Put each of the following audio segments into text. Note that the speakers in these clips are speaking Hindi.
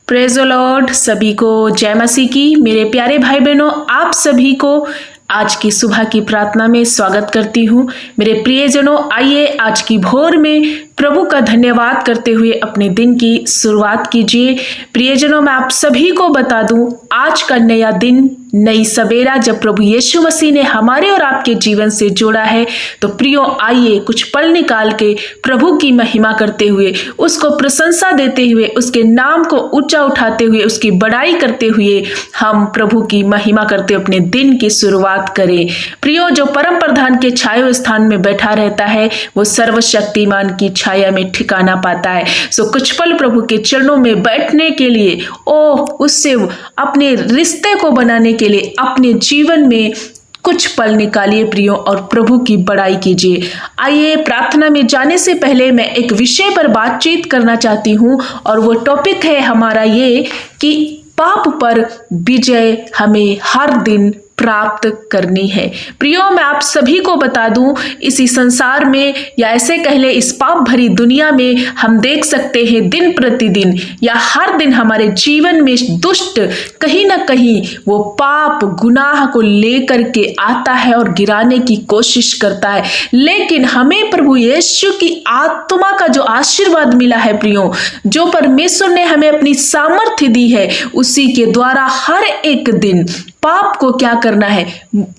Praise the Lord. सभी को जय मसीह की। मेरे प्यारे भाई बहनों, आप सभी को आज की सुबह की प्रार्थना में स्वागत करती हूँ। मेरे प्रियजनों, आइए आज की भोर में प्रभु का धन्यवाद करते हुए अपने दिन की शुरुआत कीजिए। प्रियजनों, मैं आप सभी को बता दूं, आज का नया दिन, नई सवेरा जब प्रभु यीशु मसीह ने हमारे और आपके जीवन से जोड़ा है, तो प्रियो आइए कुछ पल निकाल के प्रभु की महिमा करते हुए, उसको प्रशंसा देते हुए, उसके नाम को ऊंचा उठाते हुए, उसकी बड़ाई करते हुए हम प्रभु की महिमा करते अपने दिन की शुरुआत करें। प्रियो, जो परम प्रधान के छाया स्थान में बैठा रहता है, वो सर्वशक्तिमान की छाया में ठिकाना पाता है। सो कुछ पल प्रभु के चरणों में बैठने के लिए, उससे अपने रिश्ते को बनाने के लिए अपने जीवन में कुछ पल निकालिए प्रियो, और प्रभु की बड़ाई कीजिए। आइए प्रार्थना में जाने से पहले मैं एक विषय पर बातचीत करना चाहती हूँ, और वो टॉपिक है हमारा ये कि पाप पर विजय हमें हर दिन प्राप्त करनी है। प्रियो, मैं आप सभी को बता दूं, इसी संसार में या ऐसे कह ले इस पाप भरी दुनिया में हम देख सकते हैं दिन प्रतिदिन या हर दिन हमारे जीवन में दुष्ट कहीं ना कहीं वो पाप गुनाह को लेकर के आता है और गिराने की कोशिश करता है। लेकिन हमें प्रभु यीशु की आत्मा का जो आशीर्वाद मिला है प्रियो, जो परमेश्वर ने हमें अपनी सामर्थ्य दी है, उसी के द्वारा हर एक दिन पाप को क्या करना है,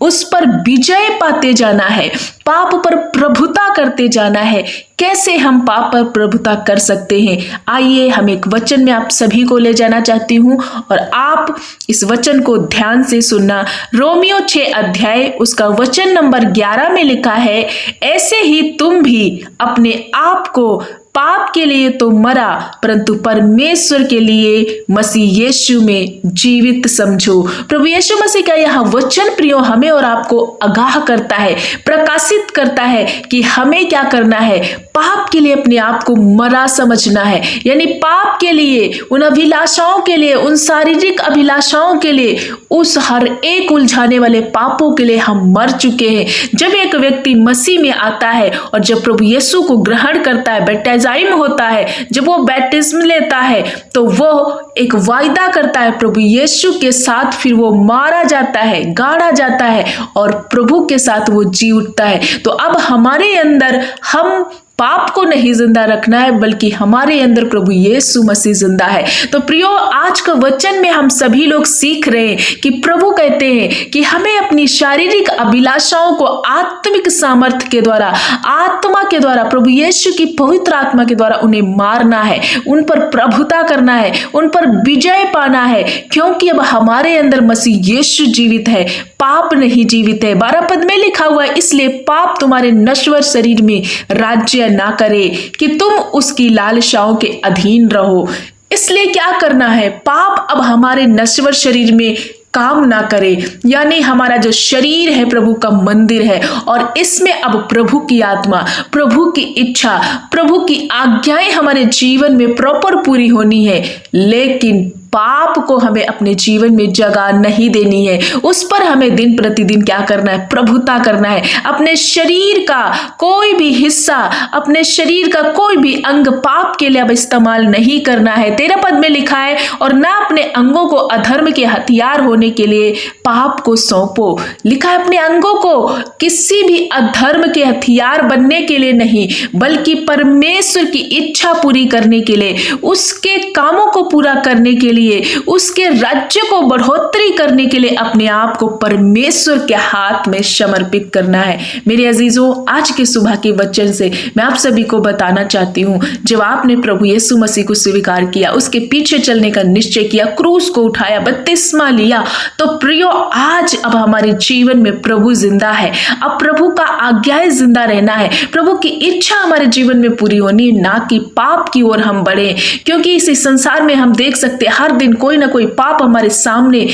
उस पर विजय पाते जाना है, पाप पर प्रभुता करते जाना है। कैसे हम पाप पर प्रभुता कर सकते हैं? आइए हम एक वचन में आप सभी को ले जाना चाहती हूं, और आप इस वचन को ध्यान से सुनना। रोमियो 6 अध्याय उसका वचन नंबर 11 में लिखा है, ऐसे ही तुम भी अपने आप को पाप के लिए तो मरा, परंतु परमेश्वर के लिए मसीह यीशु में जीवित समझो। प्रभु यीशु मसीह का यह वचन प्रियो हमें और आपको आगाह करता है, प्रकाशित करता है कि हमें क्या करना है। पाप के लिए अपने आप को मरा समझना है, यानी पाप के लिए, उन अभिलाषाओं के लिए, उन शारीरिक अभिलाषाओं के लिए, उस हर एक उलझाने वाले पापों के लिए हम मर चुके हैं। जब एक व्यक्ति मसीह में आता है और जब प्रभु यीशु को ग्रहण करता है, बैप्टिज्म होता है, जब वो बैप्टिज्म लेता है, तो वो एक वायदा करता है प्रभु यीशु के साथ, फिर वो मारा जाता है, गाड़ा जाता है और प्रभु के साथ वो जी उठता है। तो अब हमारे अंदर हम पाप को नहीं जिंदा रखना है, बल्कि हमारे अंदर प्रभु यीशु मसीह जिंदा है। तो प्रियो, आज का वचन में हम सभी लोग सीख रहे हैं कि प्रभु कहते हैं कि हमें अपनी शारीरिक अभिलाषाओं को आत्मिक सामर्थ्य के द्वारा, आत्मा के द्वारा, प्रभु यीशु की पवित्र आत्मा के द्वारा उन्हें मारना है, उन पर प्रभुता करना है, उन पर विजय पाना है, क्योंकि अब हमारे अंदर मसीह यीशु जीवित है, पाप नहीं जीवित है। 12 पद में लिखा हुआ है, इसलिए पाप तुम्हारे नश्वर शरीर में राज्य ना करे कि तुम उसकी लालसाओं के अधीन रहो। इसलिए क्या करना है, पाप अब हमारे नश्वर शरीर में काम ना करे, यानी हमारा जो शरीर है प्रभु का मंदिर है, और इसमें अब प्रभु की आत्मा, प्रभु की इच्छा, प्रभु की आज्ञाएं हमारे जीवन में प्रॉपर पूरी होनी है। लेकिन पाप को हमें अपने जीवन में जगह नहीं देनी है, उस पर हमें दिन प्रतिदिन क्या करना है, प्रभुता करना है। अपने शरीर का कोई भी हिस्सा, अपने शरीर का कोई भी अंग पाप के लिए अब इस्तेमाल नहीं करना है। 13 पद में लिखा है, और ना अपने अंगों को अधर्म के हथियार होने के लिए पाप को सौंपो। लिखा है अपने अंगों को किसी भी अधर्म के हथियार बनने के लिए नहीं, बल्कि परमेश्वर की इच्छा पूरी करने के लिए, उसके कामों को पूरा करने के लिए, उसके राज्य को बढ़ोतरी करने के लिए अपने आप को परमेश्वर के हाथ में समर्पित करना है। मेरे अजीजों, आज के सुबह के वचन से मैं आप सभी को बताना चाहती हूँ, जब आपने प्रभु यीशु मसीह को स्वीकार किया, उसके पीछे चलने का निश्चय किया, क्रूस को उठाया, बपतिस्मा लिया, तो प्रियो आज अब हमारे जीवन में प्रभु जिंदा है। अब प्रभु का आज्ञाएं जिंदा रहना है, प्रभु की इच्छा हमारे जीवन में पूरी होनी, ना कि पाप की ओर हम बढ़े। क्योंकि इस संसार में हम देख सकते हैं हर दिन कोई ना कोई पाप हमारे सामने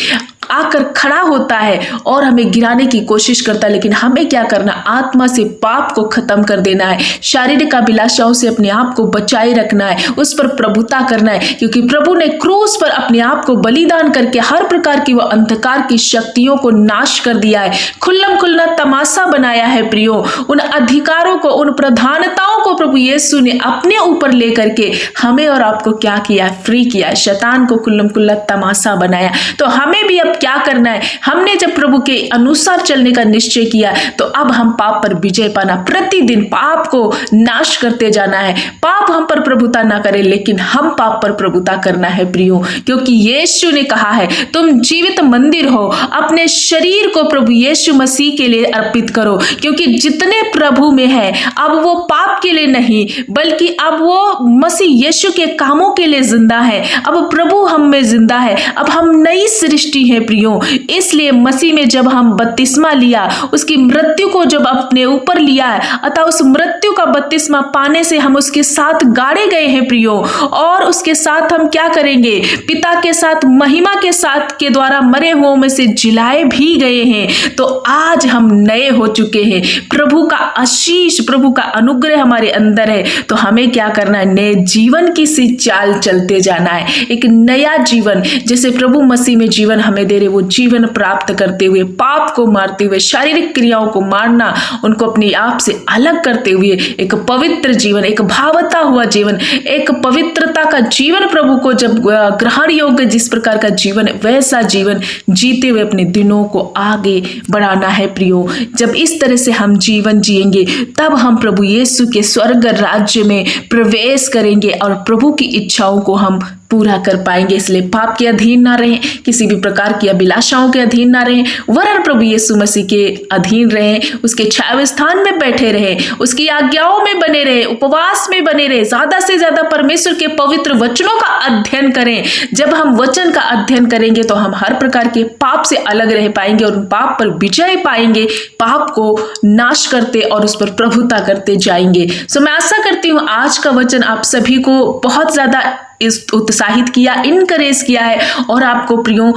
आकर खड़ा होता है और हमें गिराने की कोशिश करता है। लेकिन हमें क्या करना, आत्मा से पाप को खत्म कर देना है, शारीरिक अभिलाषाओं से अपने आप को बचाए रखना है, उस पर प्रभुता करना है, क्योंकि प्रभु ने क्रूस पर अपने आप को बलिदान करके हर प्रकार की वह अंधकार की शक्तियों को नाश कर दिया है, खुल्लम खुल्ला तमाशा बनाया है प्रियो। उन अधिकारों को, उन प्रधानताओं को प्रभु यीशु ने अपने ऊपर लेकर के हमें और आपको क्या किया, फ्री किया, शैतान को खुल्लम खुल्ला तमाशा बनाया। तो हमें भी अब क्या करना है, हमने जब प्रभु के अनुसार चलने का निश्चय किया तो अब हम पाप पर विजय पाना, प्रतिदिन पाप को नाश करते जाना है। पाप हम पर प्रभुता ना करे, लेकिन हम पाप पर प्रभुता करना है प्रियो, क्योंकि यीशु ने कहा है तुम जीवित मंदिर हो, अपने शरीर को प्रभु यीशु मसीह के लिए अर्पित करो, क्योंकि जितने प्रभु में है अब वो पाप के लिए नहीं, बल्कि अब वो मसीह यीशु के कामों के लिए जिंदा है। अब प्रभु हम में जिंदा है, अब हम नई सृष्टि है प्रियो। इसलिए मसीह में जब हम बपतिस्मा लिया, उसकी मृत्यु को जब अपने ऊपर लिया है, अतः उस मृत्यु का बपतिस्मा पाने से हम उसके साथ गाड़े गए हैं प्रियो, और उसके साथ हम क्या करेंगे, पिता के साथ महिमा के साथ के द्वारा मरे हुओं में से जिलाए भी गए हैं। तो आज हम नए हो चुके हैं, प्रभु का आशीष, प्रभु का अनुग्रह हमारे अंदर है। तो हमें क्या करना है, नए जीवन की सी चाल चलते जाना है, एक नया जीवन जैसे प्रभु मसीह में जीवन हमें दे रहे, वो जीवन प्राप्त करते हुए, पाप को मारते हुए, शारीरिक क्रियाओं को मारना, उनको अपने आप से अलग करते हुए एक पवित्र जीवन, एक भावता हुआ जीवन, एक पवित्रता का जीवन प्रभु को जब ग्रहण योग्य जिस प्रकार का जीवन है, वैसा जीवन जीते हुए अपने दिनों को आगे बढ़ाना है प्रियो। जब इस तरह से हम जीवन जिएंगे तब हम प्रभु यीशु के स्वर्ग राज्य में प्रवेश करेंगे और प्रभु की इच्छाओं को हम पूरा कर पाएंगे। इसलिए पाप के अधीन ना रहें, किसी भी प्रकार की अभिलाषाओं के अधीन ना रहें, वरन प्रभु यीशु मसीह के अधीन रहें, उसके छाया स्थान में बैठे रहें, उसकी आज्ञाओं में बने रहें, उपवास में बने रहें, ज्यादा से ज्यादा परमेश्वर के पवित्र वचनों का अध्ययन करें। जब हम वचन का अध्ययन करेंगे तो हम हर प्रकार के पाप से अलग रह पाएंगे और पाप पर विजय पाएंगे, पाप को नाश करते और उस पर प्रभुता करते जाएंगे। सो मैं आशा करती हूँ आज का वचन आप सभी को बहुत ज्यादा उत्साहित किया, इनकरेज किया है, और आपको प्रियो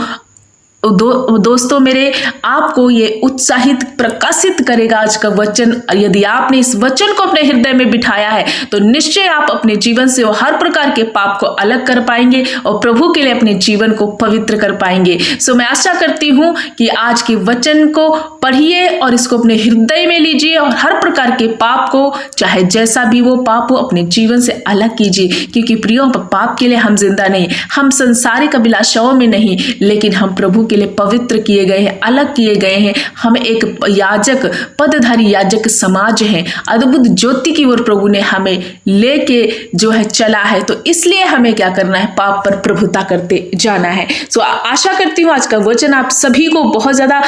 दोस्तों मेरे, आपको ये उत्साहित प्रकाशित करेगा आज का वचन। यदि आपने इस वचन को अपने हृदय में बिठाया है तो निश्चय आप अपने जीवन से हर प्रकार के पाप को अलग कर पाएंगे और प्रभु के लिए अपने जीवन को पवित्र कर पाएंगे। सो मैं आशा करती हूँ कि आज के वचन को पढ़िए और इसको अपने हृदय में लीजिए और हर प्रकार के पाप को, चाहे जैसा भी वो पाप हो, अपने जीवन से अलग कीजिए, क्योंकि प्रियो पाप के लिए हम जिंदा नहीं, हम संसारिक अभिलाषाओं में नहीं, लेकिन हम प्रभु के लिए पवित्र किए गए हैं, अलग किए गए हैं। हम एक याजक, पदधारी याजक समाज हैं, अद्भुत ज्योति की ओर प्रभु ने हमें लेके जो है चला है। तो इसलिए हमें क्या करना है, पाप पर प्रभुता करते जाना है। सो आशा करती हूँ आज का वचन आप सभी को बहुत ज्यादा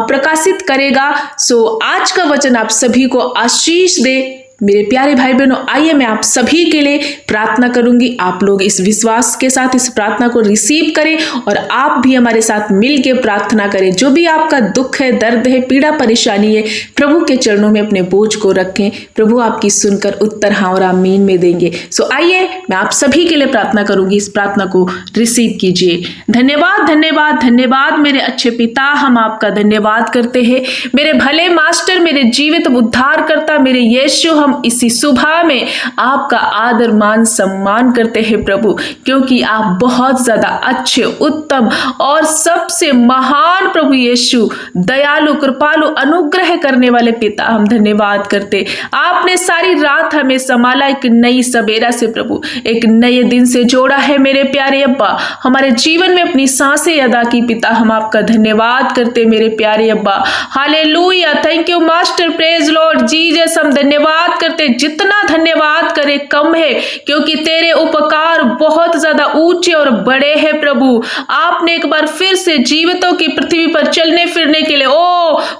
प्रकाशित करेगा। सो आज का वचन आप सभी को आशीष दे। मेरे प्यारे भाई बहनों, आइए मैं आप सभी के लिए प्रार्थना करूंगी। आप लोग इस विश्वास के साथ इस प्रार्थना को रिसीव करें और आप भी हमारे साथ मिल के प्रार्थना करें। जो भी आपका दुख है, दर्द है, पीड़ा परेशानी है, प्रभु के चरणों में अपने बोझ को रखें। प्रभु आपकी सुनकर उत्तर हाँ और आमीन में देंगे। सो आइए मैं आप सभी के लिए प्रार्थना करूंगी, इस प्रार्थना को रिसीव कीजिए। धन्यवाद धन्यवाद धन्यवाद मेरे अच्छे पिता, हम आपका धन्यवाद करते हैं मेरे भले मास्टर, मेरे जीवित उद्धार करता, मेरे यीशु। हम इसी सुबह में आपका आदर मान सम्मान करते हैं प्रभु, क्योंकि आप बहुत ज्यादा अच्छे, उत्तम और सबसे महान प्रभु यीशु, दयालु, कृपालु, अनुग्रह करने वाले पिता, हम धन्यवाद करते। आपने सारी रात हमें संभाला, एक नई सवेरा से प्रभु, एक नए दिन से जोड़ा है मेरे प्यारे अब्बा। हमारे जीवन में अपनी सांसें अदा की पिता, हम आपका धन्यवाद करते मेरे प्यारे अब्बा। Hallelujah, thank you master, praise Lord Jesus. हम धन्यवाद करते, जितना धन्यवाद करे कम है, क्योंकि तेरे उपकार बहुत ज्यादा ऊंचे और बड़े हैं प्रभु। आपने एक बार फिर से जीवितों की पृथ्वी पर चलने फिरने के लिए,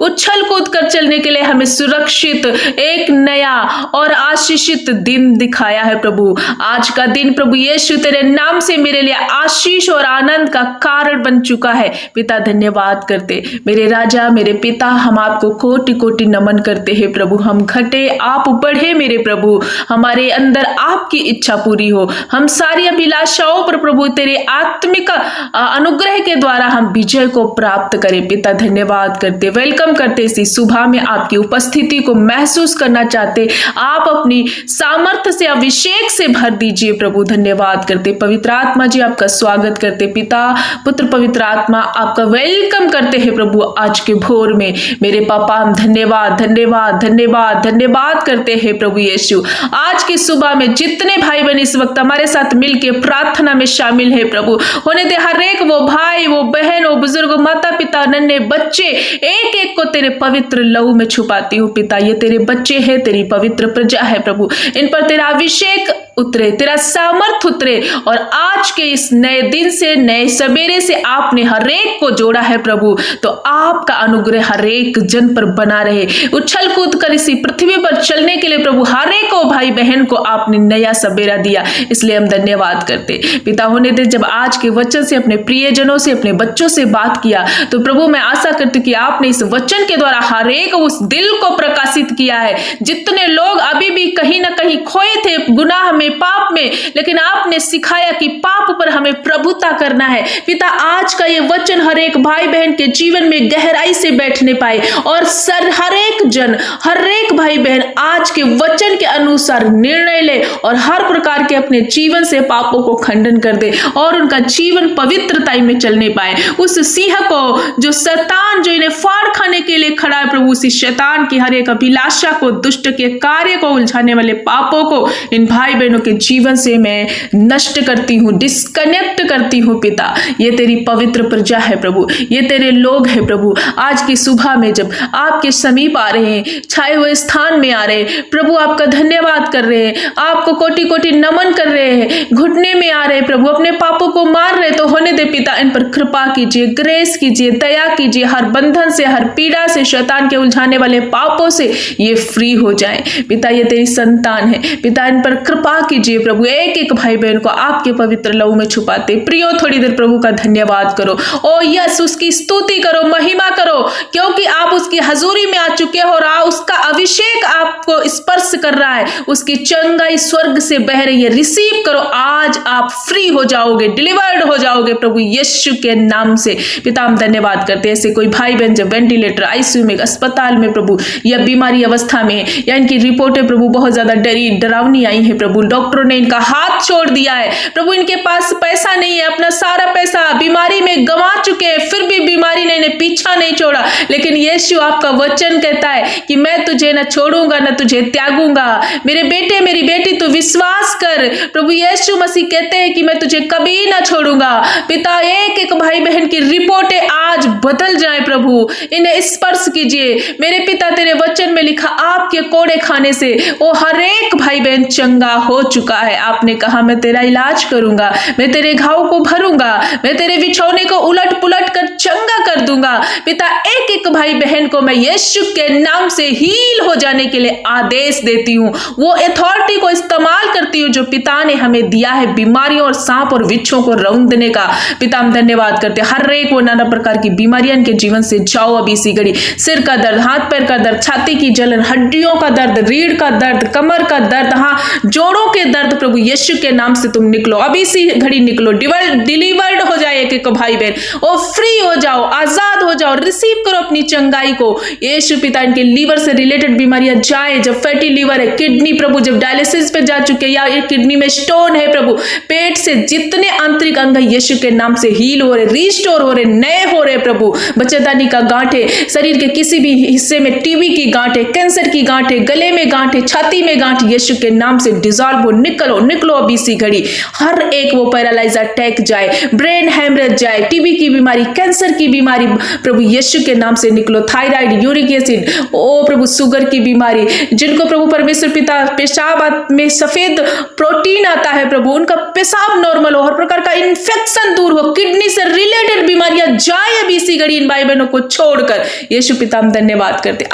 उछल कूद कर चलने के लिए हमें सुरक्षित एक नया और आशीषित दिन दिखाया है प्रभु। आज का दिन प्रभु यीशु तेरे नाम से मेरे लिए आशीष और आनंद का कारण बन चुका है पिता। धन्यवाद करते मेरे राजा, मेरे पिता, हम आपको कोटि कोटि नमन करते हैं प्रभु। हम घटे, आप ऊपर बढ़े मेरे प्रभु, हमारे अंदर आपकी इच्छा पूरी हो। हम सारी अभिलाषाओं पर प्रभु तेरे आत्मिक अनुग्रह के द्वारा हम विजय को प्राप्त करें। पिता धन्यवाद करते, वेलकम करते, इसी सुबह में आपकी उपस्थिति को महसूस करना चाहते, आप अपनी सामर्थ्य से अभिषेक से भर दीजिए प्रभु। धन्यवाद करते, पवित्र आत्मा जी आपका स्वागत करते, पिता पुत्र पवित्र आत्मा आपका वेलकम करते हैं प्रभु। आज के भोर में मेरे पापा हम धन्यवाद धन्यवाद धन्यवाद धन्यवाद करते हैं प्रभु यीशु। आज की सुबह में जितने भाई बहन इस वक्त हमारे साथ मिलके प्रार्थना में शामिल है प्रभु, होने दे हर एक वो भाई, वो बहन, वो बुजुर्ग, माता पिता, नन्हे बच्चे, एक एक को तेरे पवित्र लहू में छुपाती हूँ पिता। ये तेरे बच्चे हैं, तेरी पवित्र प्रजा है प्रभु, इन पर तेरा अभिषेक उतरे, तेरा सामर्थ उतरे, और आज के इस नए दिन से, नए सवेरे से आपने हर एक को जोड़ा है प्रभु, तो आपका अनुग्रह हर एक जन पर बना रहे। उछल कूद कर इसी पृथ्वी पर चलने के लिए प्रभु हर एक को, भाई बहन को आपने नया सवेरा दिया, इसलिए हम धन्यवाद करते पिता। होने दे जब आज के वचन से अपने प्रियजनों से, अपने बच्चों से बात किया, तो प्रभु मैं आशा करती कि आपने इस वचन के द्वारा हर एक उस दिल को प्रकाशित किया है। जितने लोग अभी भी कहीं ना कहीं खोए थे गुनाह में, पाप में, लेकिन आपने सिखाया कि पाप पर हमें प्रभुता करना है पिता। आज का ये वचन हर एक भाई बहन के जीवन में गहराई से बैठने पाए, और हर एक जन, हर एक भाई बहन आज के वचन के अनुसार निर्णय ले, और हर प्रकार के अपने जीवन से पापों को खंडन कर दे, और उनका जीवन पवित्रता में चलने पाए। उस सिंह को, जो शैतान जो इन्हें फाड़ खाने के लिए खड़ा है प्रभु, उसी शैतान की हर एक अभिलाषा को, दुष्ट के कार्य को, उलझाने वाले पापों को इन भाई बहनों के जीवन से मैं नष्ट करती हूँ, डिस्कनेक्ट करती हूँ पिता। ये तेरी पवित्र प्रजा है प्रभु, ये तेरे लोग हैं प्रभु। आज की सुबह में जब आपके समीप आ रहे हैं, छाए हुए स्थान में आ रहे हैं प्रभु, आपका धन्यवाद कर रहे हैं, आपको कोटि कोटि नमन कर रहे हैं, घुटने में आ रहे हैं प्रभु, अपने पापों को मार रहे, तो होने दे पिता इन पर कृपा कीजिए, ग्रेस कीजिए, दया कीजिए, हर बंधन से, हर पीड़ा से, शैतान के उलझाने वाले पापों से ये फ्री हो जाए पिता। ये तेरी संतान है पिता, इन पर कृपा कीजिए प्रभु। एक एक भाई बहन को आपके पवित्र लहू में छुपाते प्रियो, थोड़ी देर प्रभु का धन्यवाद करो। ओ यस, उसकी स्तुति करो, महिमा करो, क्योंकि आप उसकी हजूरी में आ चुके हो, और उसका अभिषेक आपको स्पर्श कर रहा है, उसकी चंगाई स्वर्ग से बह रही है। रिसीव करो, आज आप फ्री हो जाओगे, डिलीवर्ड हो जाओगे प्रभु यीशु के नाम से पिता। हम धन्यवाद करते हैं ऐसे कोई भाई बहन जब वेंटिलेटर, आईसीयू में, अस्पताल में प्रभु, या बीमारी अवस्था में, या इनकी रिपोर्टें प्रभु बहुत ज्यादा डरावनी आई है प्रभु, डॉक्टरों ने इनका हाथ छोड़ दिया है प्रभु, इनके पास पैसा नहीं है, अपना सारा पैसा बीमारी में गंवा चुके हैं, फिर भी बीमारी ने इन्हें पीछा नहीं छोड़ा। लेकिन यीशु आपका वचन कहता है कि मैं तुझे न छोड़ूंगा न तुझे त्यागूंगा। मेरे बेटे, मेरी बेटी, तू विश्वास कर, प्रभु यीशु मसीह कहते हैं कि मैं तुझे कभी ना छोड़ूंगा पिता। एक एक भाई बहन की रिपोर्टें आज बदल जाए प्रभु, इन्हें स्पर्श कीजिए मेरे पिता। तेरे वचन में लिखा, आपके कोड़े खाने से वो हर एक भाई बहन चंगा हो चुका है। आपने कहा मैं तेरा इलाज करूंगा, मैं तेरे घाव को भरूंगा, मैं तेरे बिछौने को उलट पुलट कर चंगा कर दूंगा पिता। एक एक भाई बहन को मैं यीशु के नाम से हील हो जाने के लिए आदेश देती हूँ, वो अथॉरिटी को इस्तेमाल करती हूँ जो पिता ने हमें दिया है बीमारियों और सांप और विच्छों को रौंदने का पिता। हम धन्यवाद करते हैं, हर एक वो नाना प्रकार की बीमारियां इनके जीवन से जाओ अभी इसी घड़ी। सिर का दर्द, हाथ पैर का दर्द, छाती की जलन, हड्डियों का दर्द, रीढ़ का दर्द, कमर का दर्द, हाँ जोड़ों के दर्द, प्रभु यीशु के नाम से तुम निकलो, अभी इसी घड़ी निकलो, डिलीवर्ड हो जाए एक एक भाई बहन, ओ फ्री हो जाओ, आजाद हो जाओ, रिसीव करो अपनी चंगाई को यीशु पिता। इनके लीवर से रिलेटेड बीमारियां जाए, जब फैटी लीवर है, किडनी प्रभु जब डायलिसिस पे जा चुके, या किडनी में स्टोन है प्रभु, पेट से जितने आंतरिक अंग यीशु के नाम से हील हो रहे, रिस्टोर हो रहे, नए हो रहे प्रभु। बच्चेदानी का गांठे, शरीर के किसी भी हिस्से में टीबी की गांठे, कैंसर की गांठे, गले में गांठे, छाती में गांठ, यीशु के नाम से डिजॉल्व हो, निकलो निकलो अभी इसी घड़ी। हर एक वो पैरालाइज अटैक जाए, ब्रेन हैमरेज जाए, टीबी की बीमारी, कैंसर की बीमारी प्रभु यीशु के नाम से निकलो। थायराइड, यूरिक एसिड, ओ प्रभु शुगर की बीमारी, जिनको प्रभु परमेश्वर पिता पेशाब में सफेद प्रोटीन आता है प्रभु, उनका पेशाब नॉर्मल हो, हर प्रकार का इन्फेक्शन दूर हो, किडनी से रिलेटेड बीमारियां जाए अभी इसी घड़ी इन भाई बहनों को छोड़कर। यीशु पिता हम धन्यवाद करते,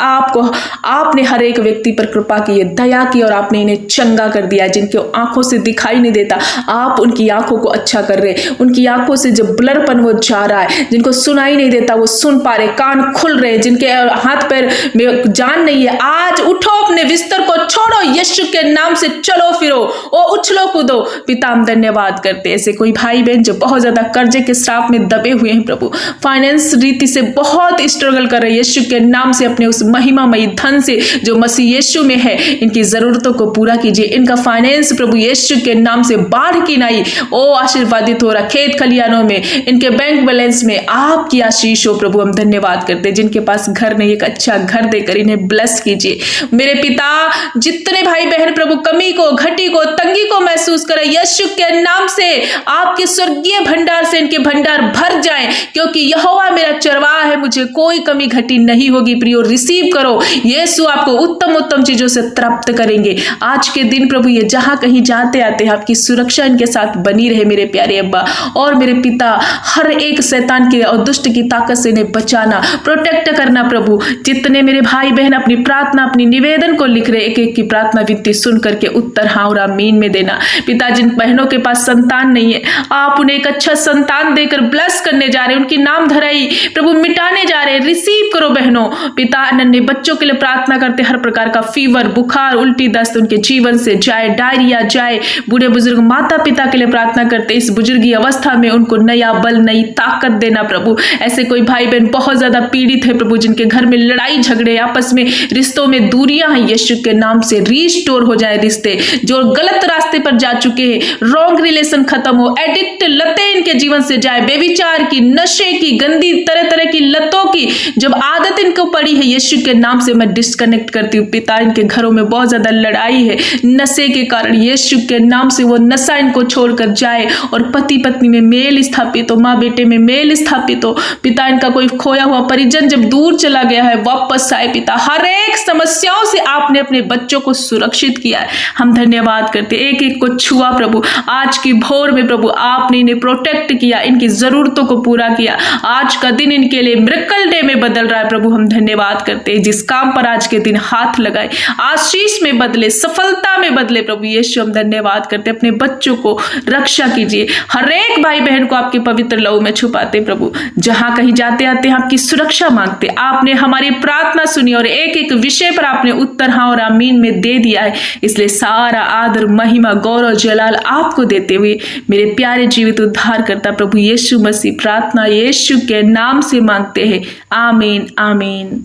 आपने हर एक व्यक्ति पर कृपा की है, दया की, और आपने इन्हें चंगा कर दिया। जिनके आंखों से दिखाई नहीं देता, आप उनकी आंखों को अच्छा कर रहे, उनकी आंखों से जो ब्लरपन वो जा रहा है, जिनको सुनाई नहीं देता वो सुन पा रहे, कान खुल रहे, जिनके हाथ पैर में जान नहीं है, आज उठो, अपने बिस्तर को छोड़ो, यीशु के नाम से चलो फिरो और उछलो कूदो। पिता हम धन्यवाद करते, ऐसे कोई भाई बहन जो बहुत ज्यादा कर्जे के श्राप में दबे हुए हैं प्रभु, फाइनेंस रीति से बहुत स्ट्रगल कर रहे हैं, यीशु के नाम से अपने उस महिमामयी धन से जो मसीह यीशु में है, इनकी जरूरतों को पूरा कीजिए। इनका फाइनेंस प्रभु यीशु के नाम से बाढ़ की नाई ओ आशीर्वादित हो रहा, खेत खलियानों में, इनके बैंक बैलेंस में आपकी आशीष हो प्रभु। हम धन्यवाद करते, जिनके पास घर नहीं, एक अच्छा घर देकर इन्हें ब्लेस कीजिए। मेरे पिता, जितने भाई बहन प्रभु कमी को, घटी को, तंगी को महसूस करें, यीशु के नाम से आपके स्वर्गीय भंडार से इनके भंडार भर जाएं, क्योंकि यहोवा मेरा चरवाहा है, मुझे कोई कमी घटी नहीं होगी। प्रियो रिसीव करो, यीशु आपको उत्तम उत्तम चीजों से प्राप्त करेंगे। आज के दिन प्रभु ये जहां कहीं जाते आते हैं, आपकी सुरक्षा इनके साथ बनी रहे मेरे प्यारे अब्बा। और मेरे पिता, हर एक शैतान की और दुष्ट की ताकत से इन्हें बचाना, प्रोटेक्ट करना प्रभु। जितने मेरे भाई बहन अपनी प्रार्थना, अपनी निवेदन को लिख रहे, एक एक की प्रार्थना विनती सुन करके उत्तर हाँ और आमीन में देना। पिता, जिन बहनों के पास संतान नहीं है, आप उन्हें एक अच्छा संतान देकर ब्लेस करने जा रहे हैं, उनकी नाम धराई प्रभु मिटाने जा रहे हैं। रिसीव करो बहनों। पिता, नन्हे बच्चों के लिए प्रार्थना करते, हर प्रकार का फीवर, बुखार, उल्टी, दस्त उनके जीवन से जाए, डायरिया जाए। बूढ़े बुजुर्ग माता पिता के लिए प्रार्थना करते, इस बुजुर्गी अवस्था में उनको नया बल, नई ताकत देना प्रभु। ऐसे कोई भाई बहन बहुत ज्यादा पीड़ित है प्रभु, जिनके घर में लड़ाई झगड़े, आपस में रिश्तों में दूरियां हैं, यीशु के नाम से रीस्टोर हो जाए रिश्ते। जो गलत रास्ते पर जा चुके हैं, रॉन्ग रिलेशन खत्म हो, एडिक्ट लतें इनके जीवन से जाए, बेविचार की, नशे की, गंदी तरह तरह की लतों की जब आदत इनको पड़ी है, यीशु के नाम से मैं डिस्कनेक्ट करती हूँ। पिता, इनके घरों में बहुत ज्यादा लड़ाई है नशे के कारण, यीशु के नाम से वो नशा इनको छोड़कर जाए और पति पत्नी में मेल स्थापित हो, माँ बेटे में मेल स्थापित हो। पिता, इनका कोई खोया हुआ परिजन जब दूर चला गया है, वापस आए। पिता, हर एक समस्याओं से आपने अपने बच्चों को सुरक्षित किया है, हम धन्यवाद करते। एक एक को छुआ प्रभु, आज की भोर में प्रभु आपने इन्हें प्रोटेक्ट किया, इनकी जरूरतों को पूरा किया। आज का दिन इनके लिए मिरेकल डे में बदल रहा है प्रभु, हम धन्यवाद करते। जिस काम पर आज के दिन हाथ लगाए, आशीष में बदले, सफलता में बदले प्रभु यीशु, हम धन्यवाद करते। अपने बच्चों को रक्षा कीजिए, हर एक भाई बहन को आपके पवित्र लहू में छुपाते प्रभु। जहां कहीं जाते आते हैं आपकी सुरक्षा मांगते। आपने हमारी प्रार्थना सुनी और एक एक विषय पर आपने उत्तर हाँ और आमीन में दे दिया है, इसलिए सारा आदर, महिमा, गौरव, जलाल आपको देते हुए मेरे प्यारे जीवित उद्धार करता प्रभु यीशु मसीह प्रार्थना यीशु के नाम से मांगते हैं, आमीन आमीन।